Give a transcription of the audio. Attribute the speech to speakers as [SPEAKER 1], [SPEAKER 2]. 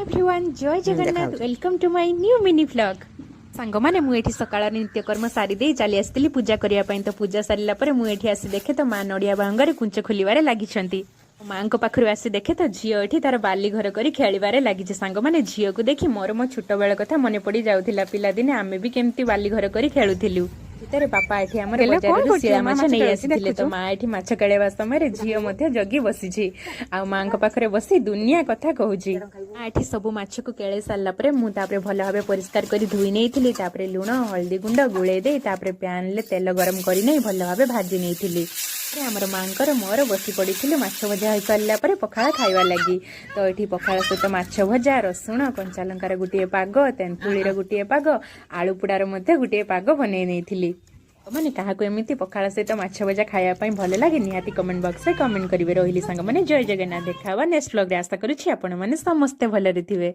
[SPEAKER 1] Everyone Jai Jagannath welcome to my new mini vlog सांग माने मु एठी सकाळ नित्यकर्म सारी दे चली आसली पूजा करिया पई तो पूजा सारिला परे मु एठी आसी देखे तो मां नडिया बांगरे कुंच खोलिबारे लागिछंती मां को पाखरु आसी देखे तो झियो एठी तार बाली घर करी खेलिबारे लागिछ सांग माने झियो को देखि मोर मो छोट बेळ कथा मने पड़ी जाउथिला पिला दिने आमे भी केमती बाली घर करी खेलुथिलु तेरे पापा एठी हमर बजारु सिया माछ नै आसीथिले तो मां एठी माछ कळेबा समय झियो मध्ये जगी बसी छी आ मां को पाखरे बसी दुनिया कथा कहूची आ एठी सब माछ को केळे सारला परे मु तापरे भलो भाबे परिष्कार करी धुई नेइथिली तापरे लूण हल्दी गुंड गुळे दे तापरे पैन ले तेल गरम करी नै भलो भाबे भाजी नेइथिली हमर मांकर मोर बसी पड़ी माछ भजा हो सारा पर पखाला खाइबा लगी तो ये पखाला सहित माछ भजा रसुण कंचा लंकार गोटे पाग तेंतुलीर गोटे पाग आलू पुड़ार गोटे पाग बन नहीं मैंने क्या एमती पखाला सहित माछ भजा खायापी भल लगे निहाती कमेंट बॉक्स में कमेंट करेंगे रही सांग मैंने जय जगन्नाथ देखा नेक्स्ट व्लॉग रे आशा करुच्छी आपण मैंने समस्ते भलरे थिबे।